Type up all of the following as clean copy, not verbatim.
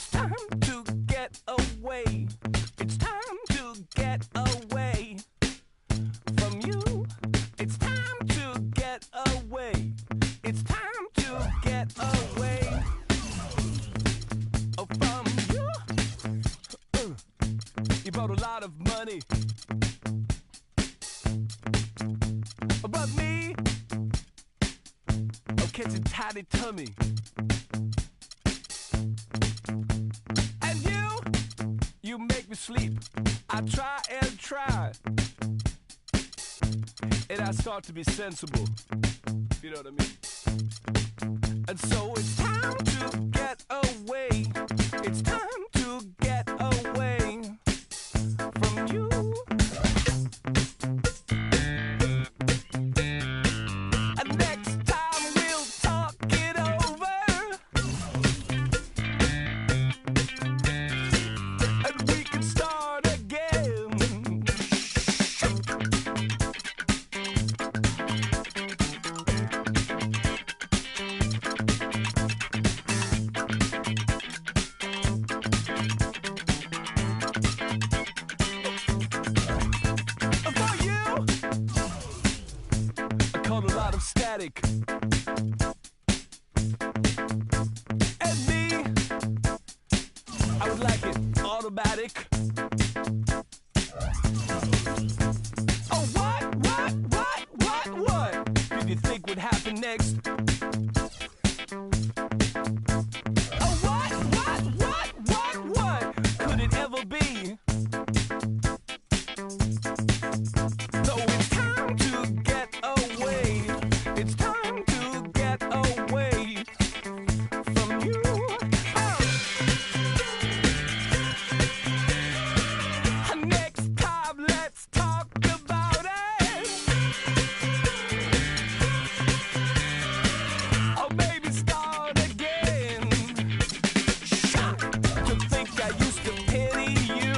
It's time to get away. It's time to get away from you. It's time to get away. It's time to get away from you. You brought a lot of money, but me, I'm catching tiny tummy. And you make me sleep. I try and try, and I start to be sensible. You know what I mean? And so it's time to get away. It's time to get away from you. And next time we'll talk it over, and we can start again. For you, I caught a lot of static. And me, I would like it automatic. Oh, what did you think would happen next? Oh, what could it ever be? So it's time to get away. It's time to get away from you. Next time, let's talk about it. Or maybe start again. To think I used to pity you.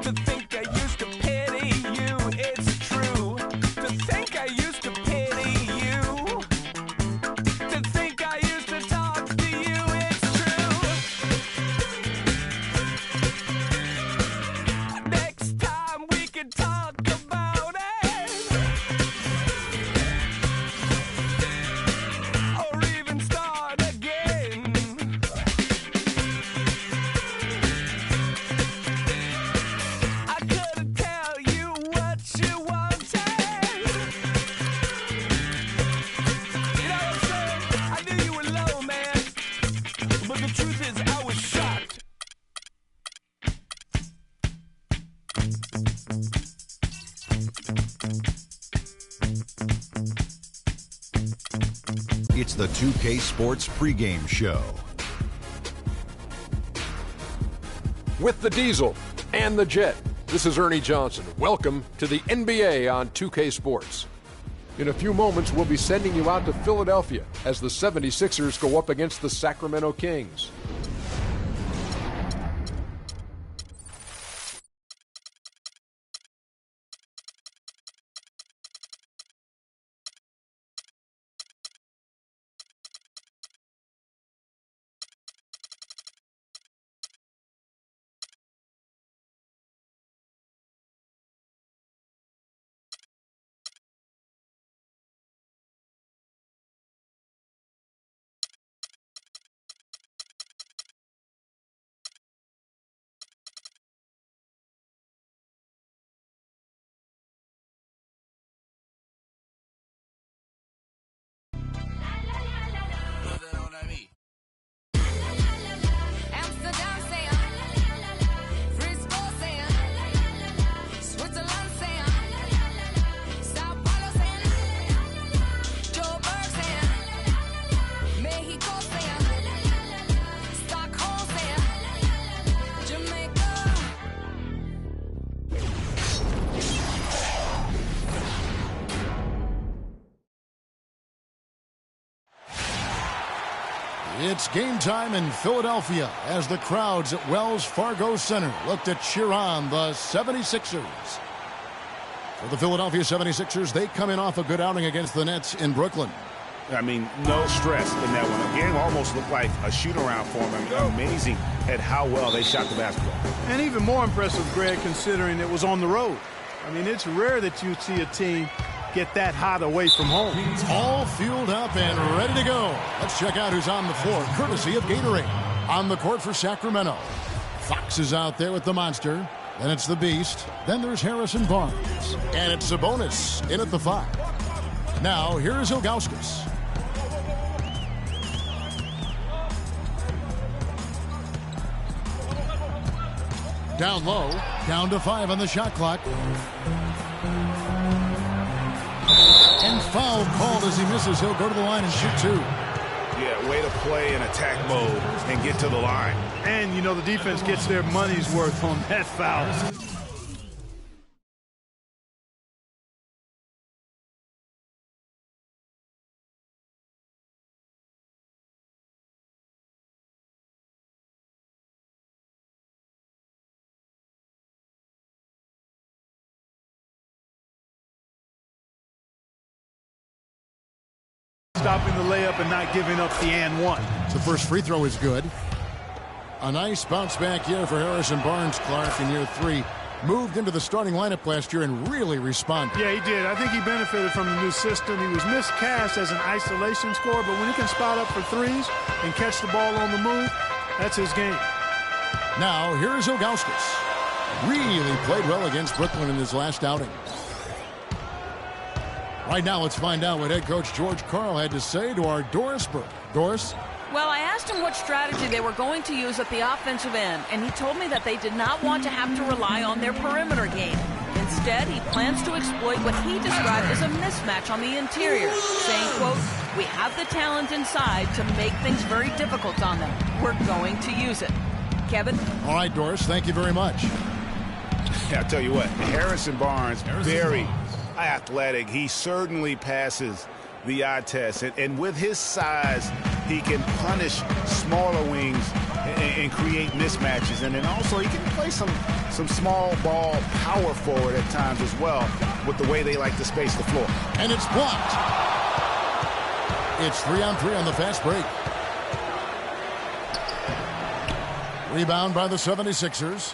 To think I used to pity you. It's true. To think I used to pity you. To think I used to talk to you. It's true. Next time we can talk about it, or even start again. I couldn't tell you what you wanted. You know what I'm saying? I knew you were low, man, but the truth is I was shocked. It's the 2K Sports pregame show. With the Diesel and the Jet, this is Ernie Johnson. Welcome to the NBA on 2K Sports. In a few moments, we'll be sending you out to Philadelphia as the 76ers go up against the Sacramento Kings. Amsterdam say Frisco say Switzerland say Sao Paulo say Joburg say Mexico say Stockholm say Jamaica. It's game time in Philadelphia as the crowds at Wells Fargo Center look to cheer on the 76ers. For the Philadelphia 76ers, they come in off a good outing against the Nets in Brooklyn. I mean, no stress in that one. The game almost looked like a shoot-around for him. I mean, amazing at how well they shot the basketball. And even more impressive, Greg, considering it was on the road. I mean, it's rare that you see a team get that hot away from home. All fueled up and ready to go. Let's check out who's on the floor, courtesy of Gatorade. On the court for Sacramento, Fox is out there with the monster. Then it's the Beast. Then there's Harrison Barnes. And it's Sabonis in at the 5. Now, here's Ilgauskas. Down low, down to 5 on the shot clock. And foul called as he misses. He'll go to the line and shoot 2. Yeah, way to play in attack mode and get to the line. And, you know, the defense gets their money's worth on that foul. Stopping the layup and not giving up the and one. The first free throw is good. A nice bounce back year for Harrison Barnes, Clark, in year 3. Moved into the starting lineup last year and really responded. Yeah, he did. I think he benefited from the new system. He was miscast as an isolation scorer, but when he can spot up for threes and catch the ball on the move, that's his game. Now, here's Ilgauskas. Really played well against Brooklyn in his last outing. Right now, let's find out what head coach George Karl had to say to our Doris Burke. Doris? Well, I asked him what strategy they were going to use at the offensive end, and he told me that they did not want to have to rely on their perimeter game. Instead, he plans to exploit what he described as a mismatch on the interior, saying, quote, "We have the talent inside to make things very difficult on them. We're going to use it." Kevin? All right, Doris, thank you very much. Yeah, I'll tell you what, Harrison Barnes, very athletic. He certainly passes the eye test. And with his size, he can punish smaller wings and create mismatches. And then also he can play some small ball power forward at times as well with the way they like to space the floor. And it's blocked. It's 3-on-3 on the fast break. Rebound by the 76ers.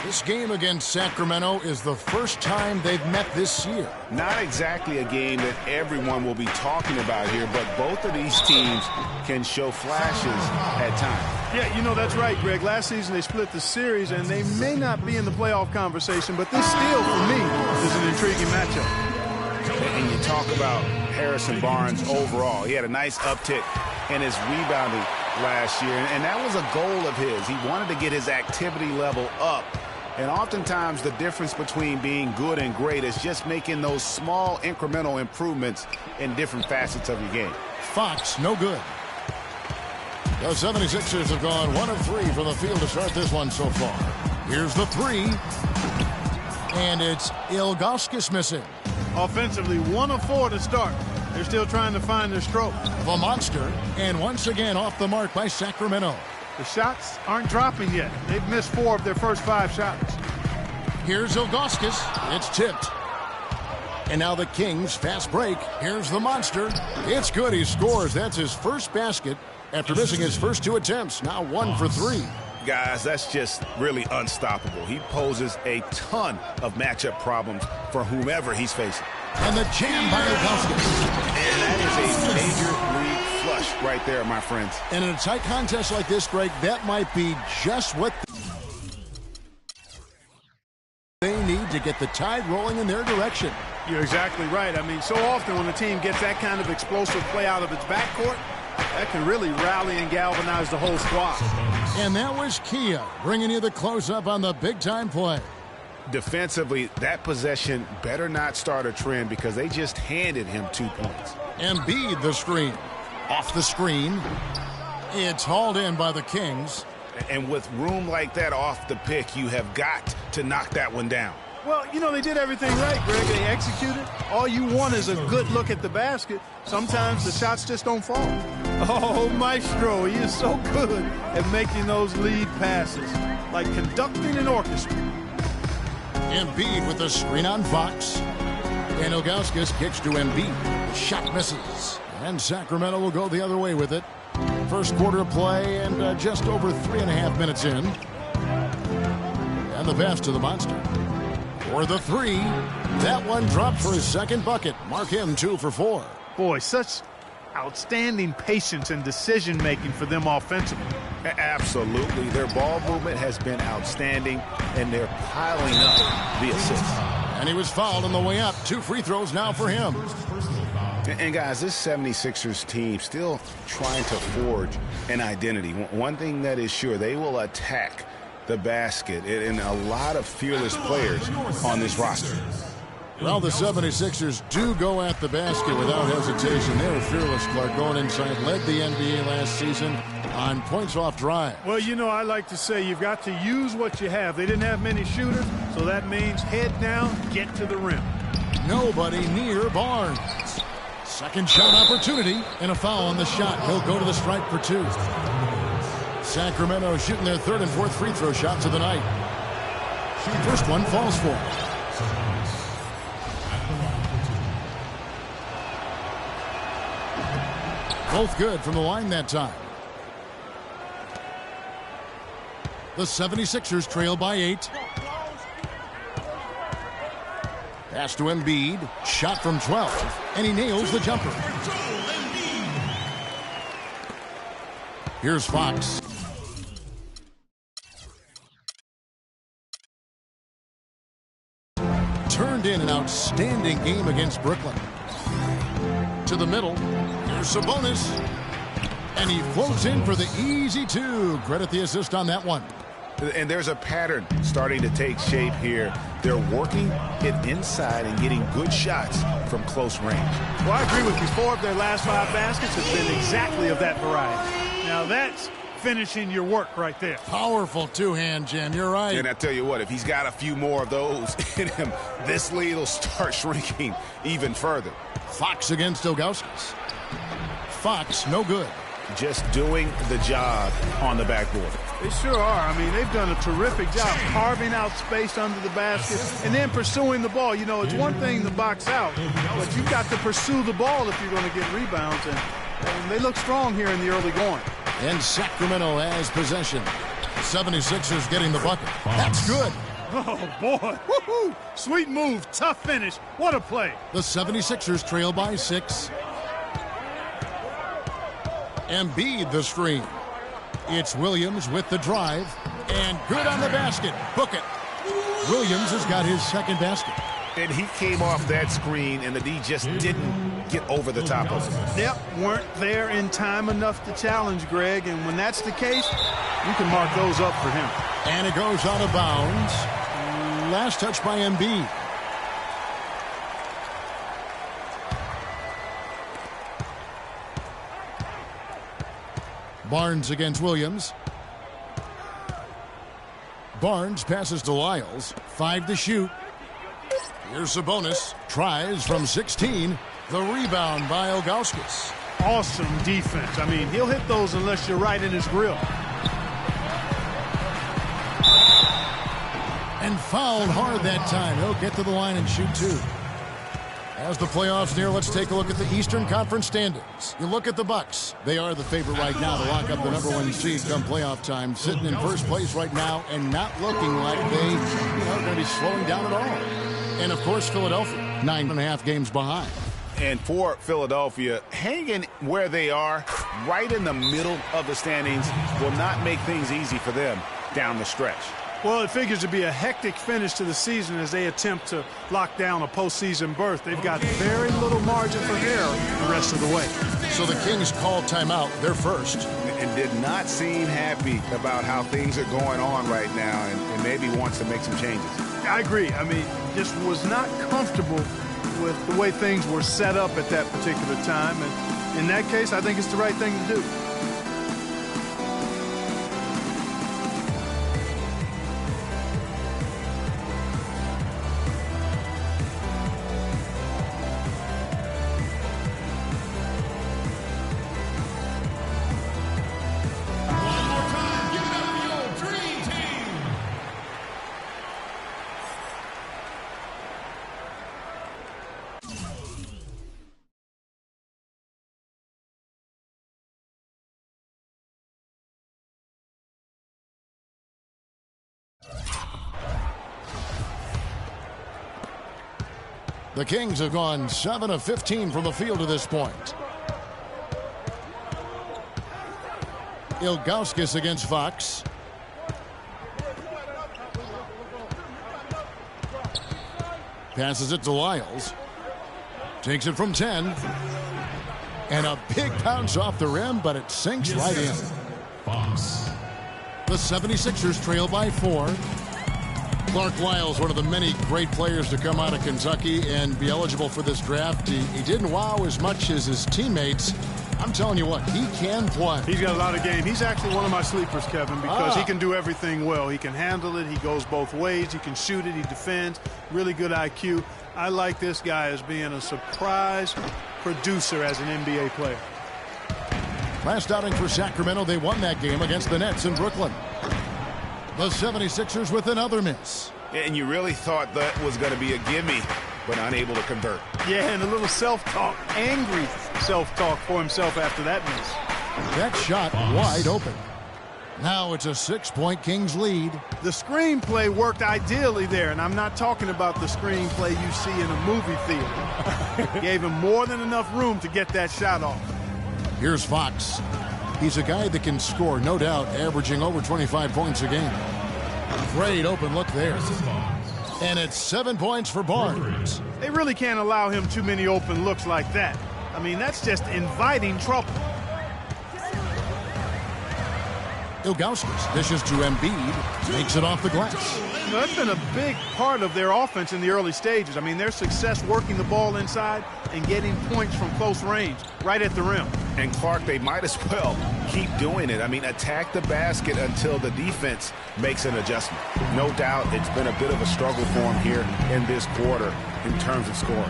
This game against Sacramento is the first time they've met this year. Not exactly a game that everyone will be talking about here, but both of these teams can show flashes at times. Yeah, you know, that's right, Greg. Last season they split the series, and they may not be in the playoff conversation, but this still, for me, is an intriguing matchup. And you talk about Harrison Barnes overall. He had a nice uptick in his rebounding last year, and that was a goal of his. He wanted to get his activity level up. And oftentimes the difference between being good and great is just making those small incremental improvements in different facets of your game. Fox, no good. The 76ers have gone 1 of 3 from the field to start this one so far. Here's the 3. And it's Ilgauskas missing. Offensively, 1 of 4 to start. They're still trying to find their stroke. The monster, and once again off the mark by Sacramento. The shots aren't dropping yet. They've missed 4 of their first 5 shots. Here's Ilgauskas. It's tipped. And now the Kings fast break. Here's the monster. It's good. He scores. That's his first basket after missing his first 2 attempts. Now 1 for 3. Guys, that's just really unstoppable. He poses a ton of matchup problems for whomever he's facing. And the jam by Ilgauskas. And that is a major league flush right there, my friends. And in a tight contest like this, Greg, that might be just what they need to get the tide rolling in their direction. You're exactly right. I mean, so often when a team gets that kind of explosive play out of its backcourt, that can really rally and galvanize the whole squad. And that was Kia bringing you the close-up on the big-time play. Defensively, that possession better not start a trend because they just handed him 2 points. Embiid the screen. Off the screen. It's hauled in by the Kings. And with room like that off the pick, you have got to knock that one down. Well, you know, they did everything right, Greg. They executed. All you want is a good look at the basket. Sometimes the shots just don't fall. Oh, Maestro, he is so good at making those lead passes, like conducting an orchestra. Embiid with the screen on Fox. And Ilgauskas kicks to Embiid. The shot misses. And Sacramento will go the other way with it. First quarter of play and just over 3.5 minutes in. And the pass to the Monster. For the three. That one dropped for his second bucket. Mark him 2 for 4. Boy, such outstanding patience and decision-making for them offensively. Absolutely. Their ball movement has been outstanding, and they're piling up the assists. And he was fouled on the way up. 2 free throws now for him. And guys, this 76ers team still trying to forge an identity. One thing that is sure, they will attack the basket, and a lot of fearless players on this roster. Well, the 76ers do go at the basket without hesitation. They were fearless, Clark, going inside. Led the NBA last season on points off drive. Well, you know, I like to say you've got to use what you have. They didn't have many shooters, so that means head down, get to the rim. Nobody near Barnes. Second shot opportunity and a foul on the shot. He'll go to the stripe for 2. Sacramento shooting their third and fourth free throw shots of the night. First one falls for. Both good from the line that time. The 76ers trail by 8. Pass to Embiid. Shot from 12. And he nails the jumper. Here's Fox. Turned in an outstanding game against Brooklyn. To the middle. Here's Sabonis. And he floats in for the easy 2. Credit the assist on that one. And there's a pattern starting to take shape here. They're working it inside and getting good shots from close range. Well, I agree with you. 4 of their last 5 baskets have been exactly of that variety. Now that's finishing your work right there. Powerful two-hand jam. You're right. And I tell you what, if he's got a few more of those in him, this lead will start shrinking even further. Fox against Ilgauskas. Fox, no good. Just doing the job on the backboard. They sure are. I mean, they've done a terrific job carving out space under the basket and then pursuing the ball. You know, it's one thing to box out, but you've got to pursue the ball if you're going to get rebounds. And they look strong here in the early going. And Sacramento has possession. 76ers getting the bucket. That's good. Oh, boy. Woo-hoo. Sweet move. Tough finish. What a play. The 76ers trail by 6. Embiid the screen. It's Williams with the drive. And good on the basket. Book it. Williams has got his second basket. And he came off that screen, and the D just didn't get over the top of it. Yep, weren't there in time enough to challenge Greg. And when that's the case, you can mark those up for him. And it goes out of bounds. Last touch by Embiid. Barnes against Williams. Barnes passes to Lyles. 5 to shoot. Here's Sabonis. Tries from 16. The rebound by Ilgauskas. Awesome defense. I mean, he'll hit those unless you're right in his grill. And fouled hard that time. He'll get to the line and shoot 2. As the playoffs near, let's take a look at the Eastern Conference standings. You look at the Bucks. They are the favorite right now to lock up the #1 seed come playoff time. Sitting in first place right now and not looking like they are going to be slowing down at all. And, of course, Philadelphia, 9.5 games behind. And for Philadelphia, hanging where they are, right in the middle of the standings, will not make things easy for them down the stretch. Well, it figures to be a hectic finish to the season as they attempt to lock down a postseason berth. They've got very little margin for error the rest of the way. So the Kings called timeout. They're first. And did not seem happy about how things are going on right now, and maybe wants to make some changes. I agree. I mean, just was not comfortable with the way things were set up at that particular time. And in that case, I think it's the right thing to do. The Kings have gone 7 of 15 from the field to this point. Ilgauskas against Fox. Passes it to Lyles. Takes it from 10. And a big bounce off the rim, but it sinks right in. Fox. The 76ers trail by 4. Clark Lyles, one of the many great players to come out of Kentucky and be eligible for this draft. He didn't wow as much as his teammates. I'm telling you what, he can play. He's got a lot of game. He's actually one of my sleepers, Kevin, because he can do everything well. He can handle it. He goes both ways. He can shoot it. He defends. Really good IQ. I like this guy as being a surprise producer as an NBA player. Last outing for Sacramento, they won that game against the Nets in Brooklyn. The 76ers with another miss. And you really thought that was going to be a gimme, but unable to convert. Yeah, and a little self-talk, angry self-talk for himself after that miss. That shot wide open. Now it's a 6-point Kings lead. The screenplay worked ideally there, and I'm not talking about the screenplay you see in a movie theater. Gave him more than enough room to get that shot off. Here's Fox. He's a guy that can score, no doubt, averaging over 25 points a game. Great open look there. And it's 7 points for Barnes. They really can't allow him too many open looks like that. I mean, that's just inviting trouble. Ilgauskas dishes to Embiid, makes it off the glass. You know, that's been a big part of their offense in the early stages. I mean, their success working the ball inside and getting points from close range, right at the rim. And Clark, they might as well keep doing it. I mean, attack the basket until the defense makes an adjustment. No doubt it's been a bit of a struggle for him here in this quarter in terms of scoring.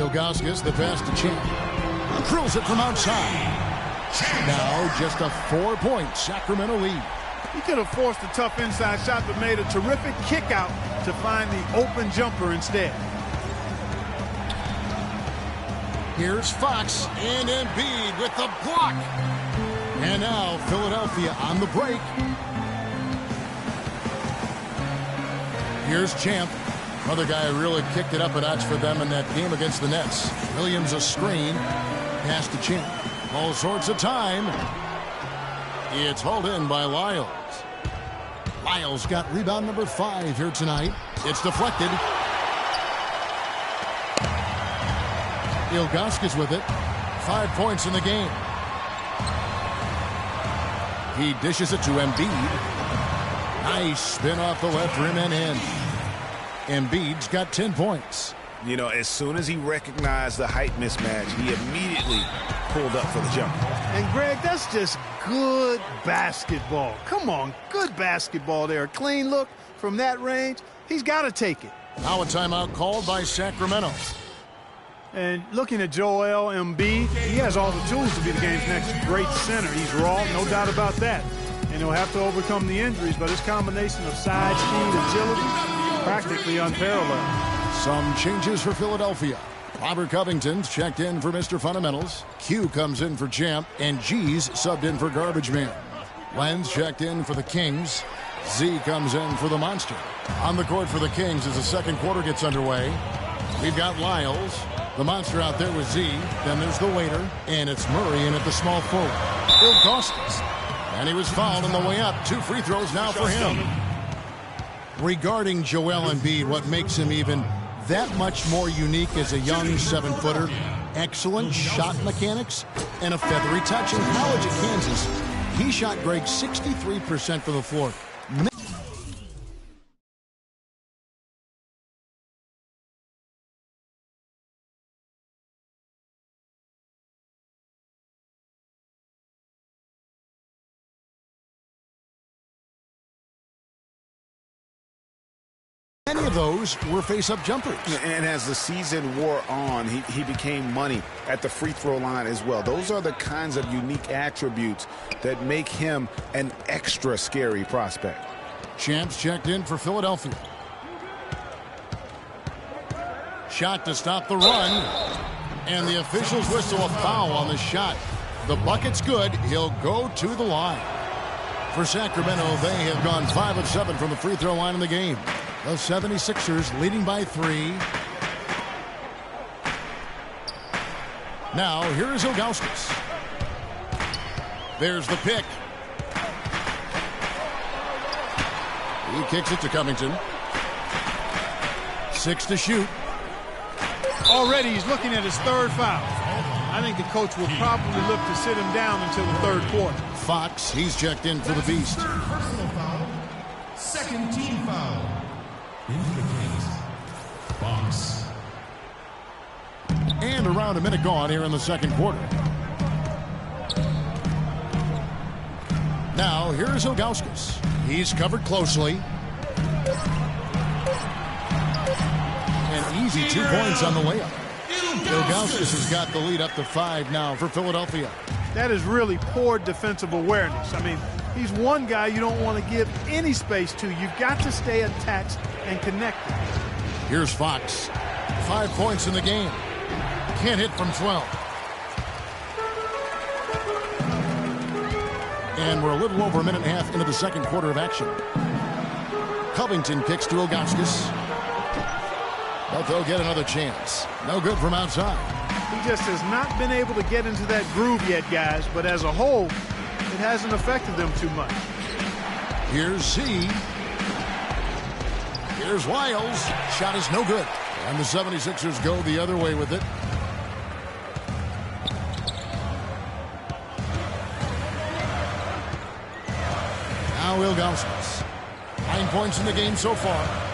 Ilgauskas, the pass to Champ. Drills it from outside. Now just a 4-point Sacramento lead. He could have forced a tough inside shot, but made a terrific kick out to find the open jumper instead. Here's Fox and Embiid with the block. And now Philadelphia on the break. Here's Champ. Another guy who really kicked it up a notch for them in that game against the Nets. Williams a screen. Pass to Champ. All sorts of time. It's hauled in by Lyles. Lyles got rebound number 5 here tonight. It's deflected. Ilgauskas with it. 5 points in the game. He dishes it to Embiid. Nice spin off the left rim and in. Embiid's got 10 points. You know, as soon as he recognized the height mismatch, he immediately pulled up for the jump. And, Greg, that's just good basketball. Come on, good basketball there. A clean look from that range. He's got to take it. Now a timeout called by Sacramento. And looking at Joel Embiid, he has all the tools to be the game's next great center. He's raw, no doubt about that. And he'll have to overcome the injuries, but his combination of size, speed, agility, practically unparalleled. Some changes for Philadelphia. Robert Covington's checked in for Mr. Fundamentals. Q comes in for Champ, and G's subbed in for Garbage Man. Len's checked in for the Kings. Z comes in for the Monster. On the court for the Kings as the second quarter gets underway. We've got Lyles, the Monster out there with Z. Then there's the waiter, and it's Murray in at the small forward. Ilgauskas. And he was fouled on the way up. 2 free throws now for him. Regarding Joel Embiid, what makes him even that much more unique as a young 7-footer, excellent shot mechanics, and a feathery touch. In college at Kansas, he shot Greg 63% from the floor. Many of those were face-up jumpers. And as the season wore on, he became money at the free throw line as well. Those are the kinds of unique attributes that make him an extra scary prospect. Champs checked in for Philadelphia. Shot to stop the run. And the officials whistle a foul on the shot. The bucket's good. He'll go to the line. For Sacramento, they have gone 5 of 7 from the free throw line in the game. The 76ers leading by 3. Now, here is Ilgauskas. There's the pick. He kicks it to Covington. 6 to shoot. Already he's looking at his third foul. I think the coach will probably look to sit him down until the third quarter. Fox, he's checked in for the Beast. Third personal foul. Second team foul. Into the case. Fox. And around a minute gone here in the second quarter. Now, here's Ilgauskas. He's covered closely. An easy 2 points on the layup. Ilgauskas has got the lead up to 5 now for Philadelphia. That is really poor defensive awareness. I mean, he's one guy you don't want to give any space to. You've got to stay attached and connected. Here's Fox. 5 points in the game. Can't hit from 12. And we're a little over a minute and a half into the second quarter of action. Covington kicks to Ilgauskas. But they'll get another chance. No good from outside. He just has not been able to get into that groove yet, guys. But as a whole, it hasn't affected them too much. Here's Z. Here's Wiles. Shot is no good. And the 76ers go the other way with it. Now Ilgauskas. 9 points in the game so far.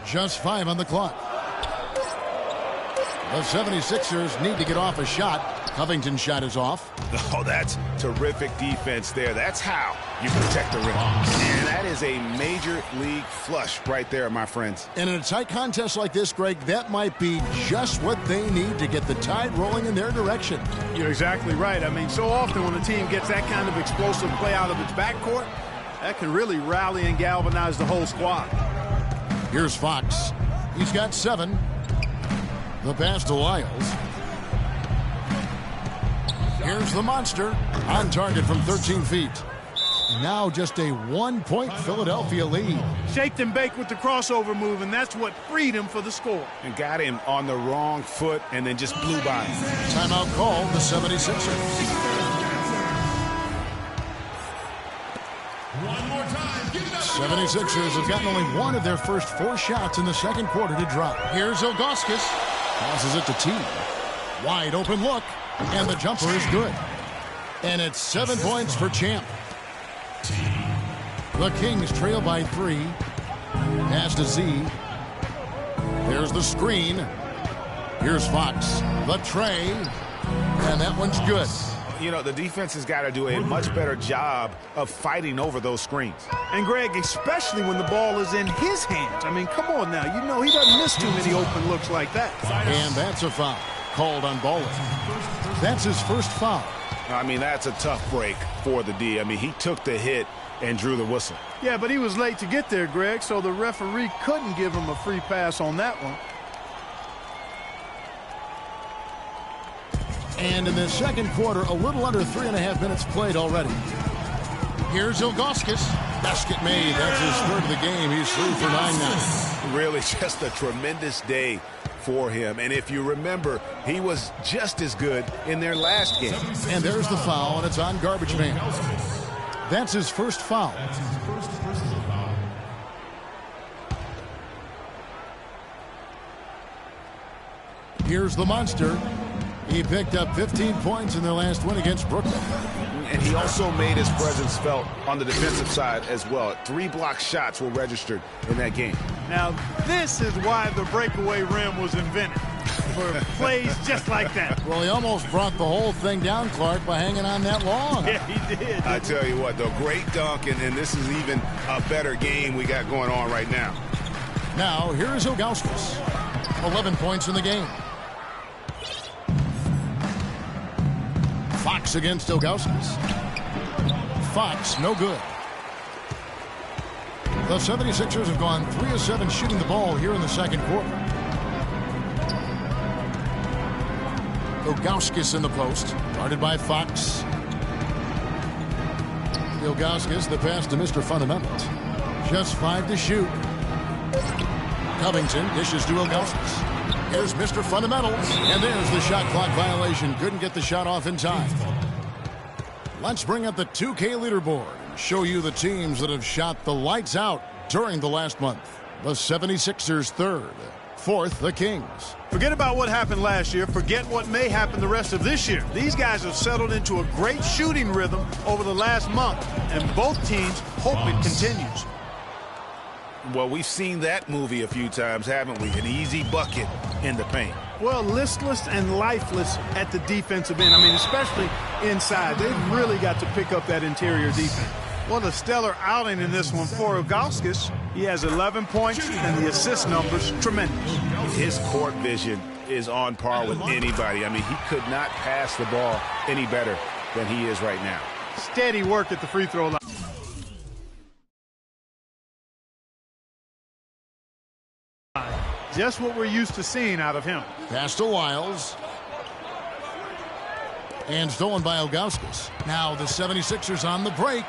Just 5 on the clock. The 76ers need to get off a shot. Covington's shot is off. Oh, that's terrific defense there. That's how you protect the rim. And that is a major league flush right there, my friends. And in a tight contest like this, Greg, that might be just what they need to get the tide rolling in their direction. You're exactly right. I mean, so often when a team gets that kind of explosive play out of its backcourt, that can really rally and galvanize the whole squad. Here's Fox. He's got 7. The pass to Wiles. Here's the monster. On target from 13 feet. Now just a 1-point Philadelphia lead. Shaped and baked with the crossover move, and that's what freed him for the score. And got him on the wrong foot and then just blew by him. Timeout called the 76ers. One more time. Give it up. 76ers have gotten only one of their first 4 shots in the second quarter to drop. Here's Ilgauskas. Passes it to T. Wide open look. And the jumper is good. And it's 7 points for Champ. The Kings trail by 3. Pass to Z. There's the screen. Here's Fox. The tray. And that one's good. You know, the defense has got to do a much better job of fighting over those screens. And Greg, especially when the ball is in his hands. I mean, come on now. You know he doesn't miss too many open looks like that. And that's a foul called on Baldwin. That's his first foul. I mean, that's a tough break for the D. I mean, he took the hit and drew the whistle. Yeah, but he was late to get there, Greg, so the referee couldn't give him a free pass on that one. And in the second quarter, a little under 3.5 minutes played already. Here's Ilgauskas. Basket made. That's his third of the game. He's 3 for 9 now. Really just a tremendous day for him. And if you remember, he was just as good in their last game. And there's the foul, and it's on Garbage Man. That's his first foul. Here's the monster. He picked up 15 points in their last win against Brooklyn. And he also made his presence felt on the defensive side as well. 3 block shots were registered in that game. Now, this is why the breakaway rim was invented, for plays just like that. Well, he almost brought the whole thing down, Clark, by hanging on that long. Yeah, he did. I tell you what, though, great dunk, and this is even a better game we got going on right now. Now, here's Ilgauskas. 11 points in the game. Fox against Ilgauskas. Fox, no good. The 76ers have gone 3 of 7 shooting the ball here in the second quarter. Ilgauskas in the post, guarded by Fox. Ilgauskas the pass to Mr. Fundamentals. Just 5 to shoot. Covington dishes to Ilgauskas. Here's Mr. Fundamentals. And there's the shot clock violation. Couldn't get the shot off in time. Let's bring up the 2K leaderboard and show you the teams that have shot the lights out during the last month. The 76ers third. Fourth, the Kings. Forget about what happened last year. Forget what may happen the rest of this year. These guys have settled into a great shooting rhythm over the last month, and both teams hope it continues. Well, we've seen that movie a few times, haven't we? An easy bucket in the paint. Well, listless and lifeless at the defensive end. I mean, especially inside. They've really got to pick up that interior defense. Well, a stellar outing in this one for Ilgauskas. He has 11 points, and the assist numbers tremendous. His court vision is on par with anybody. I mean, he could not pass the ball any better than he is right now. Steady work at the free throw line. Just what we're used to seeing out of him. Pass to Wiles. And stolen by Ilgauskas. Now the 76ers on the break.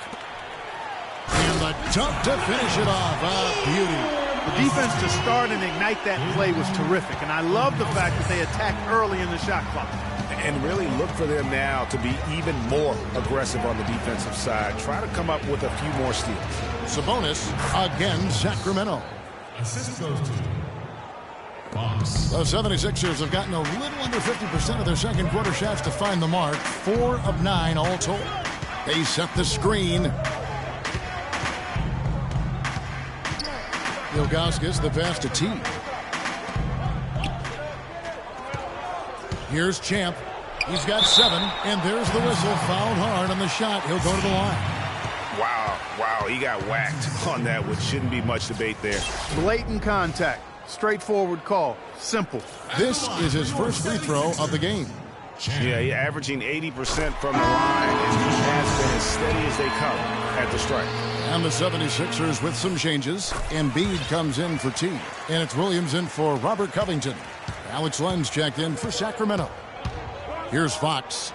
And the dunk to finish it off. A beauty. The defense to start and ignite that play was terrific. And I love the fact that they attacked early in the shot clock. And really look for them now to be even more aggressive on the defensive side. Try to come up with a few more steals. Sabonis again, Sacramento. Assist goes to Fox. The 76ers have gotten a little under 50% of their second quarter shots to find the mark. 4 of 9 all told. They set the screen. Ilgauskas the pass to T. Here's Champ. He's got 7, and there's the whistle. Fouled hard on the shot. He'll go to the line. Wow, he got whacked on that, which shouldn't be much debate there. Blatant contact. Straightforward call. Simple. This is his first free throw of the game. Yeah, he's averaging 80% from the line, and he has been as steady as they come at the strike. And the 76ers with some changes. Embiid comes in for T. And it's Williams in for Robert Covington. Alex Lenz checked in for Sacramento. Here's Fox.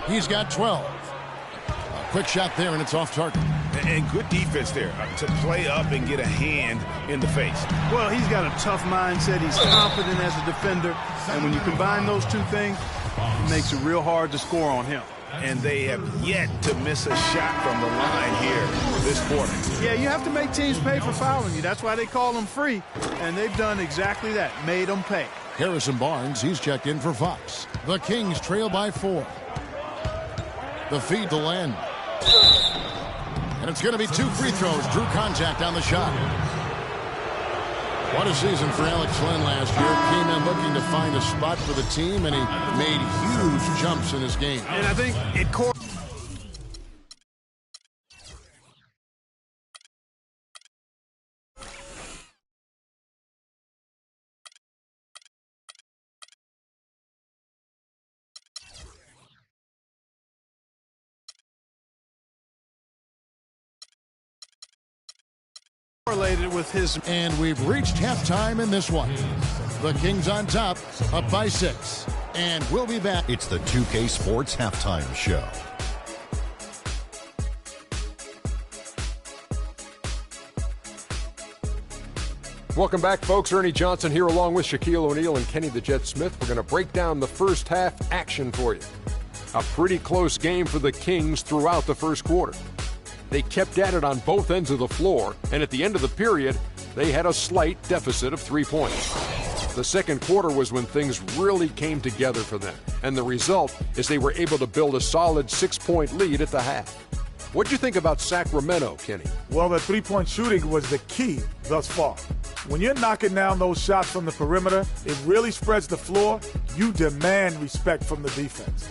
He's got 12. A quick shot there, and it's off target. And good defense there to play up and get a hand in the face. Well, he's got a tough mindset. He's confident as a defender. And when you combine those two things, it makes it real hard to score on him. And they have yet to miss a shot from the line here this quarter. Yeah, you have to make teams pay for fouling you. That's why they call them free. And they've done exactly that, made them pay. Harrison Barnes, he's checked in for Fox. The Kings trail by 4. The feed to Len. And it's going to be 2 free throws. Drew contact on the shot. What a season for Alex Len last year. Came in looking to find a spot for the team, and he made huge jumps in his game. And I think it correlated with his. And we've reached halftime in this one. The Kings on top, up by 6. And we'll be back. It's the 2K Sports Halftime Show. Welcome back, folks. Ernie Johnson here along with Shaquille O'Neal and Kenny the Jet Smith. We're going to break down the first half action for you. A pretty close game for the Kings throughout the first quarter. They kept at it on both ends of the floor, and at the end of the period, they had a slight deficit of 3 points. The second quarter was when things really came together for them, and the result is they were able to build a solid 6-point lead at the half. What'd you think about Sacramento, Kenny? Well, the three-point shooting was the key thus far. When you're knocking down those shots from the perimeter, it really spreads the floor. You demand respect from the defense.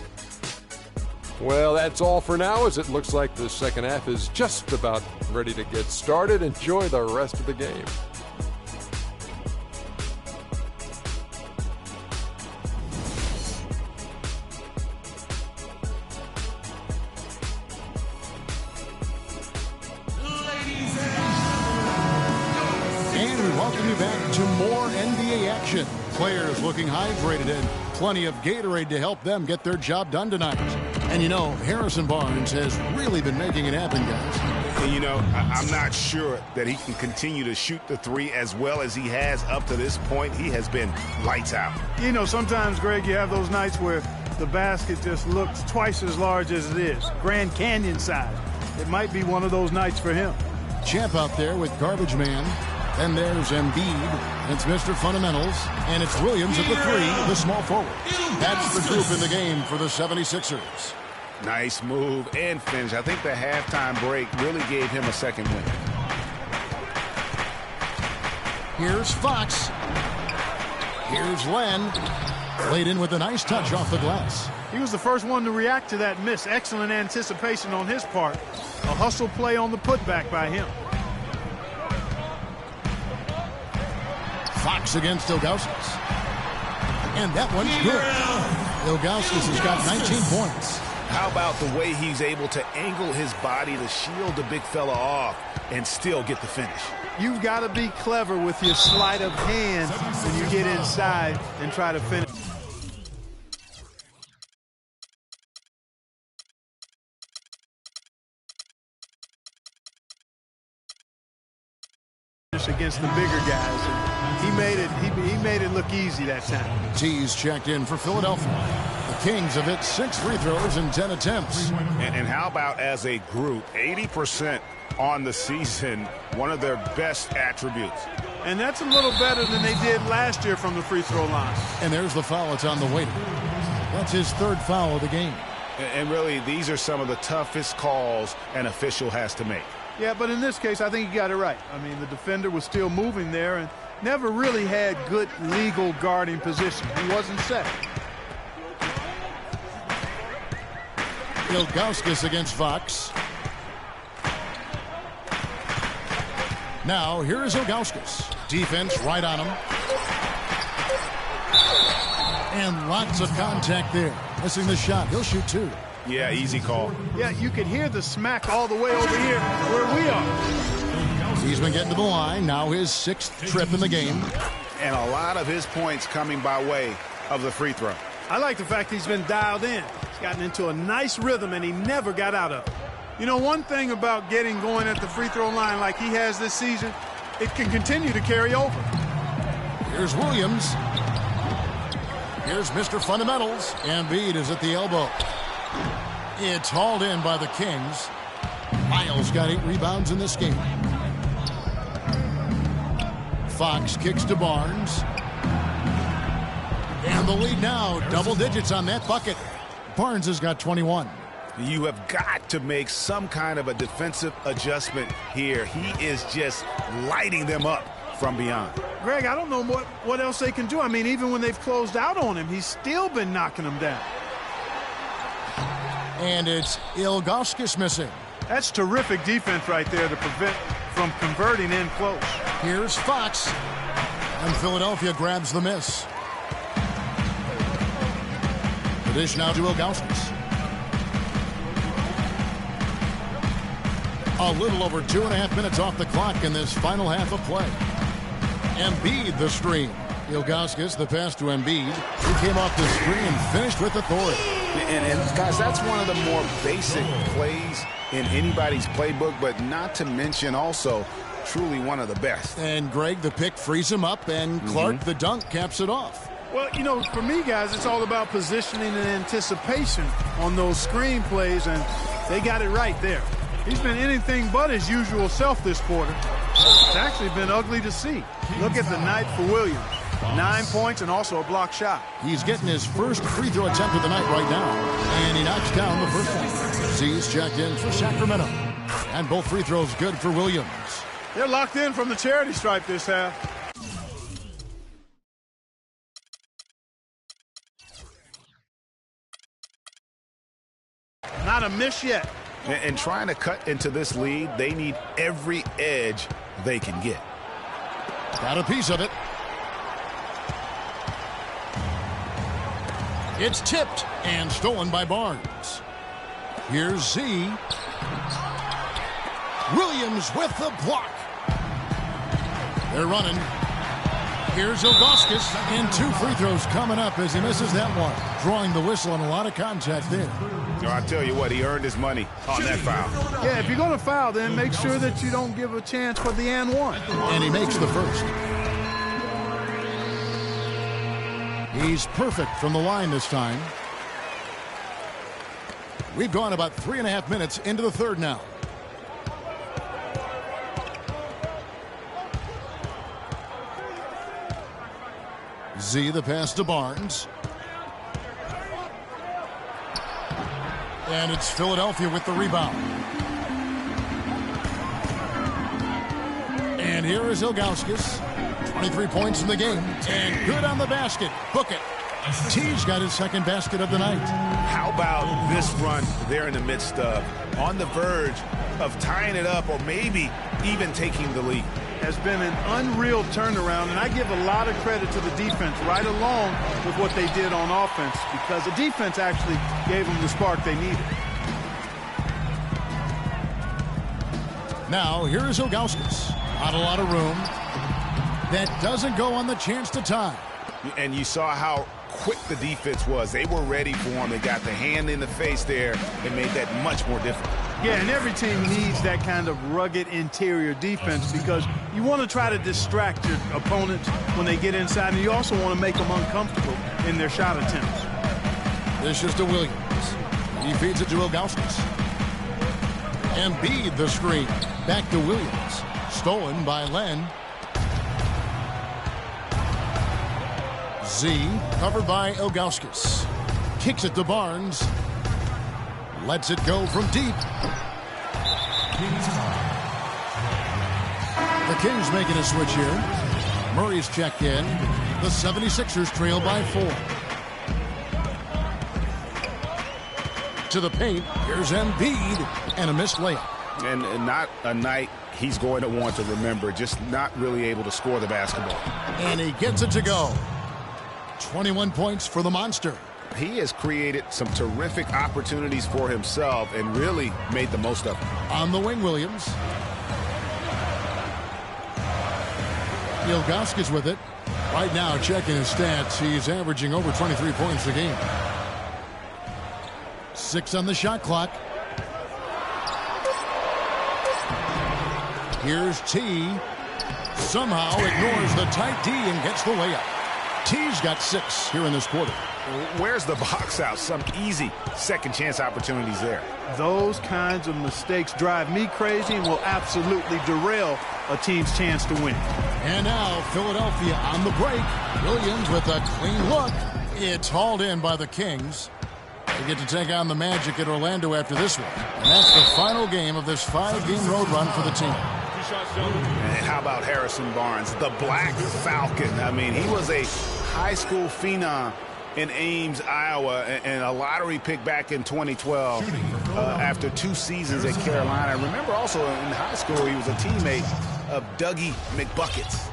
Well, that's all for now, as it looks like the second half is just about ready to get started. Enjoy the rest of the game. And we welcome you back to more NBA action. Players looking hydrated and plenty of Gatorade to help them get their job done tonight. And you know, Harrison Barnes has really been making it happen, guys. And you know, I'm not sure that he can continue to shoot the three as well as he has up to this point. He has been lights out. You know, sometimes, Greg, you have those nights where the basket just looks twice as large as it is. Grand Canyon size. It might be one of those nights for him. Champ out there with Garbage Man. Then there's Embiid. It's Mr. Fundamentals. And it's Williams at the three, the small forward. That's the group in the game for the 76ers. Nice move and finish. I think the halftime break really gave him a second win. Here's Fox. Here's Len. Laid in with a nice touch off the glass. He was the first one to react to that miss. Excellent anticipation on his part. A hustle play on the putback by him. Fox against Ilgauskas. And that one's good. Ilgauskas has got 19 points. How about the way he's able to angle his body to shield the big fella off and still get the finish? You've got to be clever with your sleight of hand when you get inside and try to finish. Against the bigger guys, and he made it look easy that time. T's checked in for Philadelphia. The Kings have hit 6 free throws in 10 attempts. And how about as a group, 80% on the season, one of their best attributes. And that's a little better than they did last year from the free throw line. And there's the foul. It's on the waiter. That's his 3rd foul of the game. And really, these are some of the toughest calls an official has to make. Yeah, but in this case, I think he got it right. I mean, the defender was still moving there and never really had good legal guarding position. He wasn't set. Ilgauskas against Fox. Now, here is Ilgauskas. Defense right on him. And lots of contact there. Missing the shot. He'll shoot 2. Yeah, easy call. Yeah, you can hear the smack all the way over here where we are. He's been getting to the line. Now his 6th trip in the game. And a lot of his points coming by way of the free throw. I like the fact he's been dialed in. He's gotten into a nice rhythm, and he never got out of it. You know, one thing about getting going at the free throw line like he has this season, it can continue to carry over. Here's Williams. Here's Mr. Fundamentals. Embiid is at the elbow. It's hauled in by the Kings. Miles got 8 rebounds in this game. Fox kicks to Barnes. And the lead now, double digits on that bucket. Barnes has got 21. You have got to make some kind of a defensive adjustment here. He is just lighting them up from beyond. Greg, I don't know what else they can do. I mean, even when they've closed out on him, he's still been knocking them down. And it's Ilgauskas missing. That's terrific defense right there to prevent from converting in close. Here's Fox. And Philadelphia grabs the miss. The dish now to Ilgauskas. A little over 2.5 minutes off the clock in this final half of play. Embiid the screen. Ilgauskas the pass to Embiid. He came off the screen and finished with authority. And guys, that's one of the more basic plays in anybody's playbook, but not to mention also truly one of the best. And Greg, the pick frees him up, and Clark, the dunk, caps it off. Well, you know, for me, guys, it's all about positioning and anticipation on those screen plays, and they got it right there. He's been anything but his usual self this quarter. It's actually been ugly to see. Look at the night for Williams. 9 points and also a block shot. He's getting his first free throw attempt of the night right now. And he knocks down the first one. C's checked in for Sacramento. And both free throws good for Williams. They're locked in from the charity stripe this half. Not a miss yet. And trying to cut into this lead, they need every edge they can get. Got a piece of it. It's tipped and stolen by Barnes. Here's Z. Williams with the block. They're running. Here's Ilgauskas, and 2 free throws coming up as he misses that one. Drawing the whistle on a lot of contact there. I tell you what, he earned his money on that foul. Yeah, if you're going to foul, then make sure that you don't give a chance for the and one. And he makes the first. He's perfect from the line this time. We've gone about 3.5 minutes into the third now. Z, the pass to Barnes. And it's Philadelphia with the rebound. And here is Ilgauskas. 23 points in the game. And good on the basket. Book it. T's got his second basket of the night. How about this run there in the midst of, on the verge of tying it up or maybe even taking the lead? Has been an unreal turnaround, and I give a lot of credit to the defense right along with what they did on offense, because the defense actually gave them the spark they needed. Now, here is Ilgauskas. Not a lot of room. That doesn't go on the chance to tie. And you saw how quick the defense was. They were ready for him. They got the hand in the face there and made that much more difficult. Yeah, and every team needs that kind of rugged interior defense, because you want to try to distract your opponents when they get inside, and you also want to make them uncomfortable in their shot attempts. This is to Williams. He feeds it to Ilgauskas. Embiid the screen. Back to Williams. Stolen by Len. Z covered by Ilgauskas. Kicks it to Barnes. Lets it go from deep. The Kings making a switch here. Murray's checked in. The 76ers trail by 4. To the paint. Here's Embiid. And a missed layup. And not a night he's going to want to remember. Just not really able to score the basketball. And he gets it to go. 21 points for the Monster. He has created some terrific opportunities for himself and really made the most of them. On the wing, Williams. Ilgauskas with it. Right now, checking his stats, he's averaging over 23 points a game. 6 on the shot clock. Here's T. Somehow ignores the tight D and gets the layup. T's got 6 here in this quarter. Where's the box out? Some easy second chance opportunities there. Those kinds of mistakes drive me crazy and will absolutely derail a team's chance to win. And now Philadelphia on the break. Williams with a clean look. It's hauled in by the Kings. They get to take on the Magic at Orlando after this one. And that's the final game of this 5-game road run for the team. And how about Harrison Barnes, the Black Falcon? I mean, he was a high school phenom in Ames, Iowa, and a lottery pick back in 2012 after 2 seasons at Carolina. Remember also in high school he was a teammate of Dougie McBuckets.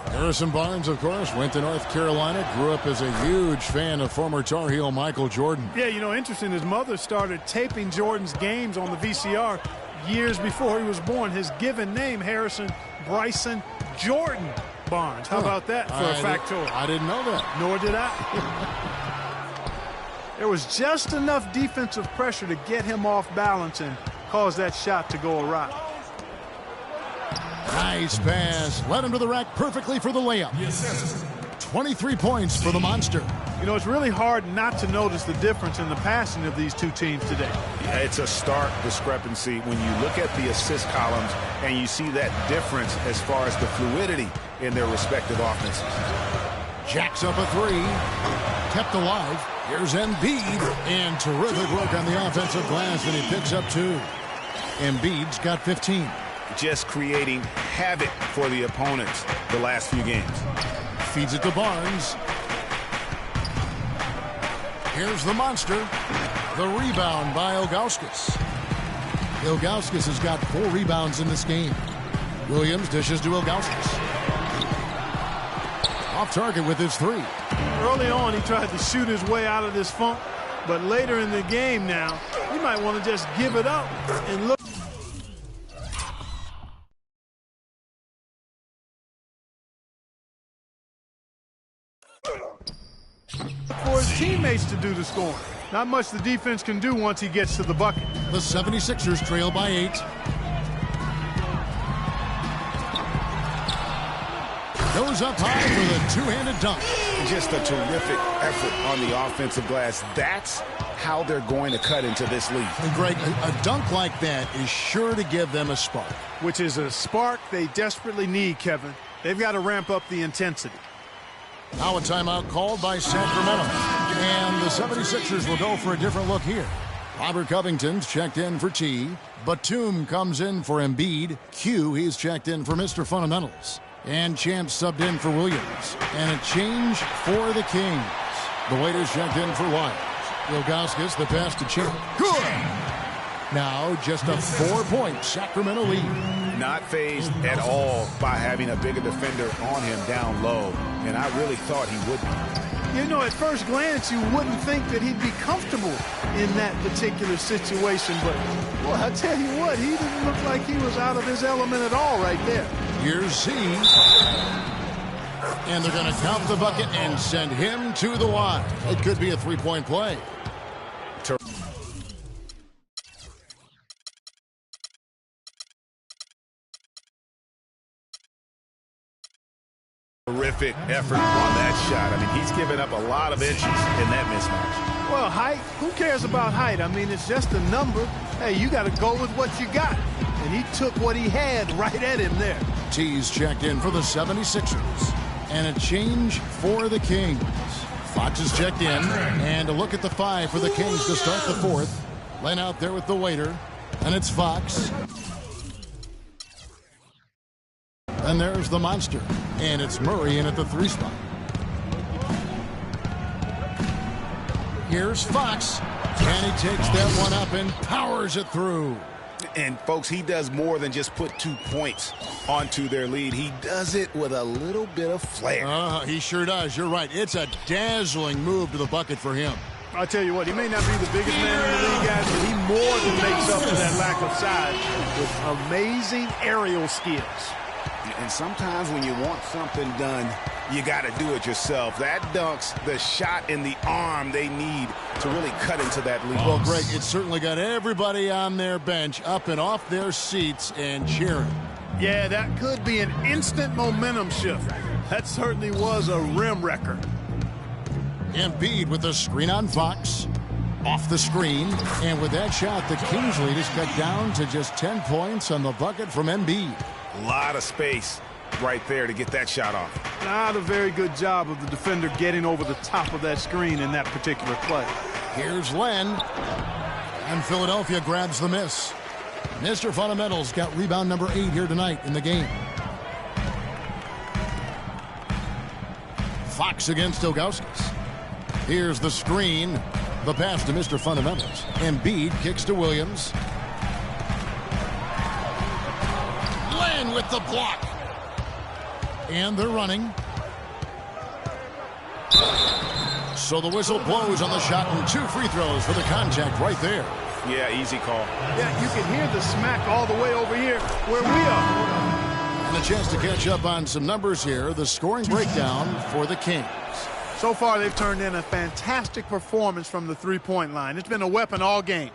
Harrison Barnes, of course, went to North Carolina, grew up as a huge fan of former Tar Heel Michael Jordan. Yeah, you know, interesting, his mother started taping Jordan's games on the VCR years before he was born. His given name, Harrison Bryson Jordan Barnes. How about that for a factoid? I didn't know that. Nor did I. There was just enough defensive pressure to get him off balance and cause that shot to go awry. Nice pass. Led him to the rack perfectly for the layup. 23 points for the Monster. You know, it's really hard not to notice the difference in the passing of these two teams today. Yeah, it's a stark discrepancy when you look at the assist columns and you see that difference as far as the fluidity in their respective offenses. Jacks up a 3. Kept alive. Here's Embiid. And terrific work on the offensive glass, and he picks up 2. Embiid's got 15. Just creating havoc for the opponents the last few games. Feeds it to Barnes. Here's the Monster. The rebound by Ilgauskas. Ilgauskas has got 4 rebounds in this game. Williams dishes to Ilgauskas. Off target with his 3. Early on, he tried to shoot his way out of this funk, but later in the game now, you might want to just give it up and look for his teammates to do the scoring. Not much the defense can do once he gets to the bucket. The 76ers trail by 8. Goes up high for the two-handed dunk. Just a terrific effort on the offensive glass. That's how they're going to cut into this lead. And Greg, a dunk like that is sure to give them a spark. Which is a spark they desperately need, Kevin. They've got to ramp up the intensity. Now a timeout called by Sacramento. And the 76ers will go for a different look here. Robert Covington's checked in for T. Batum comes in for Embiid. Q, he's checked in for Mr. Fundamentals. And Champ subbed in for Williams. And a change for the Kings. The waiters checked in for Wise. Ilgauskas, the pass to Champ. Good! Now just a 4-point Sacramento lead. Not phased at all by having a bigger defender on him down low. And I really thought he would be. You know, at first glance, you wouldn't think that he'd be comfortable in that particular situation. But, well, I tell you what, he didn't look like he was out of his element at all right there. Here's Z. And they're going to count the bucket and send him to the line. It could be a 3-point play. Terrific effort on that shot. I mean, he's given up a lot of inches in that mismatch. Well, height, who cares about height? I mean, it's just a number. Hey, you got to go with what you got. And he took what he had right at him there. T's checked in for the 76ers. And a change for the Kings. Fox is checked in. And a look at the 5 for the Kings to start the 4th. Len out there with the waiter. And it's Fox. And there's the monster. And it's Murray in at the 3 spot. Here's Fox. And he takes that one up and powers it through. And, folks, he does more than just put 2 points onto their lead. He does it with a little bit of flair. He sure does. You're right. It's a dazzling move to the bucket for him. I'll tell you what, he may not be the biggest man in the league, guys, but he more than makes up for that lack of size with amazing aerial skills. And sometimes when you want something done, you got to do it yourself. That dunks the shot in the arm they need to really cut into that lead. Well, Greg, it certainly got everybody on their bench up and off their seats and cheering. Yeah, that could be an instant momentum shift. That certainly was a rim wrecker. Embiid with the screen on Fox. Off the screen. And with that shot, the Kings lead is cut down to just 10 points on the bucket from Embiid. A lot of space right there to get that shot off. Not a very good job of the defender getting over the top of that screen in that particular play. Here's Len. And Philadelphia grabs the miss. Mr. Fundamentals got rebound number 8 here tonight in the game. Fox against Ilgauskas. Here's the screen. The pass to Mr. Fundamentals. Embiid kicks to Williams. Len with the block. And they're running. So the whistle blows on the shot and 2 free throws for the contact right there. Yeah, easy call. Yeah, you can hear the smack all the way over here where we are. And a chance to catch up on some numbers here. The scoring breakdown for the Kings. So far, they've turned in a fantastic performance from the three-point line. It's been a weapon all game.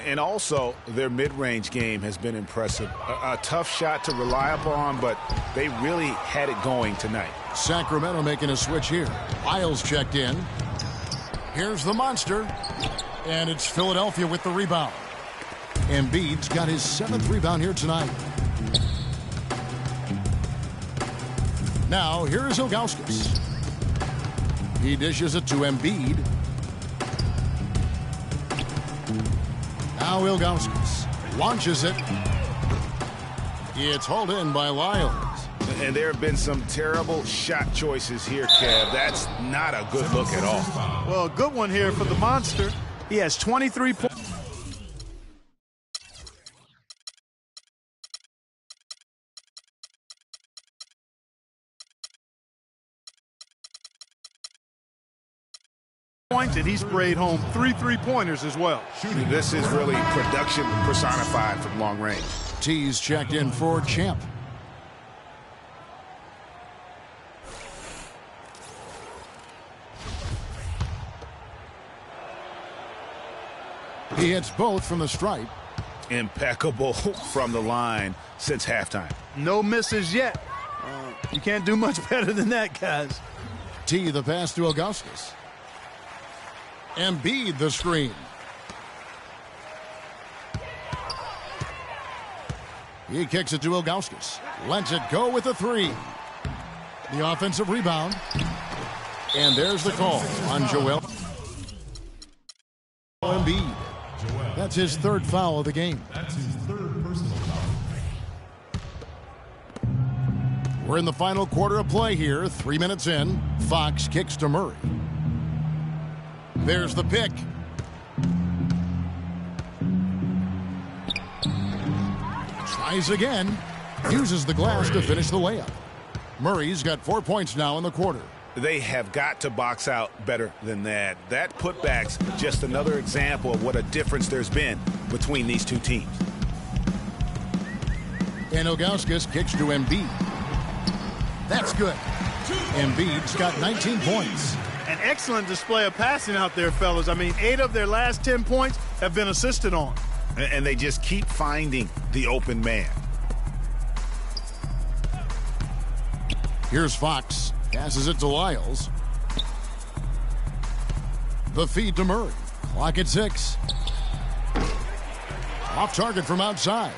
And also, their mid-range game has been impressive. A tough shot to rely upon, but they really had it going tonight. Sacramento making a switch here. Isles checked in. Here's the monster. And it's Philadelphia with the rebound. Embiid's got his 7th rebound here tonight. Now, here's Ilgauskas. He dishes it to Embiid. Now Ilgauskas launches it. It's hauled in by Lyles. And there have been some terrible shot choices here, Kev. That's not a good look at all. Well, a good one here for the monster. He has 23 points, and he sprayed home 3 3-pointers as well. This is really production personified from long range. T's checked in for Champ. He hits both from the stripe. Impeccable from the line since halftime. No misses yet. You can't do much better than that, guys. T the pass to Augustus. Embiid the screen. He kicks it to Augustus. Lets it go with a 3. The offensive rebound. And there's the call on Joel Embiid. That's his 3rd foul of the game. That's his 3rd personal foul. We're in the final quarter of play here. 3 minutes in. Fox kicks to Murray. There's the pick. Tries again. Uses the glass to finish the layup. Murray's got 4 points now in the quarter. They have got to box out better than that. That putback's just another example of what a difference there's been between these two teams. And Augustus kicks to Embiid. That's good. Embiid's got 19 points. An excellent display of passing out there, fellas. I mean, 8 of their last 10 points have been assisted on. And they just keep finding the open man. Here's Fox. Passes it to Lyles. The feed to Murray. Clock at 6. Off target from outside.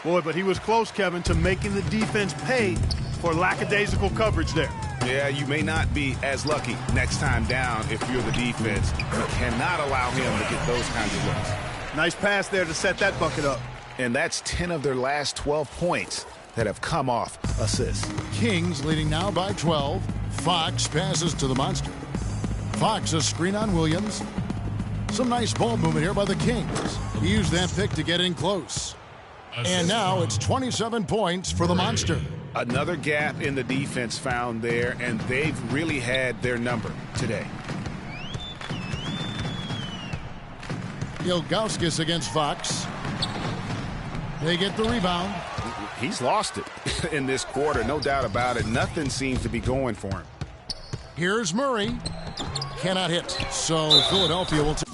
Boy, but he was close, Kevin, to making the defense pay for lackadaisical coverage there. Yeah, you may not be as lucky next time down if you're the defense. You cannot allow him to get those kinds of looks. Nice pass there to set that bucket up. And that's 10 of their last 12 points that have come off assists. Kings leading now by 12. Fox passes to the monster. Fox a screen on Williams. Some nice ball movement here by the Kings. He used that pick to get in close. And now it's 27 points for the monster. Another gap in the defense found there, and they've really had their number today. Ilgauskas against Fox. They get the rebound. He's lost it in this quarter, no doubt about it. Nothing seems to be going for him. Here's Murray. Cannot hit. So Philadelphia will take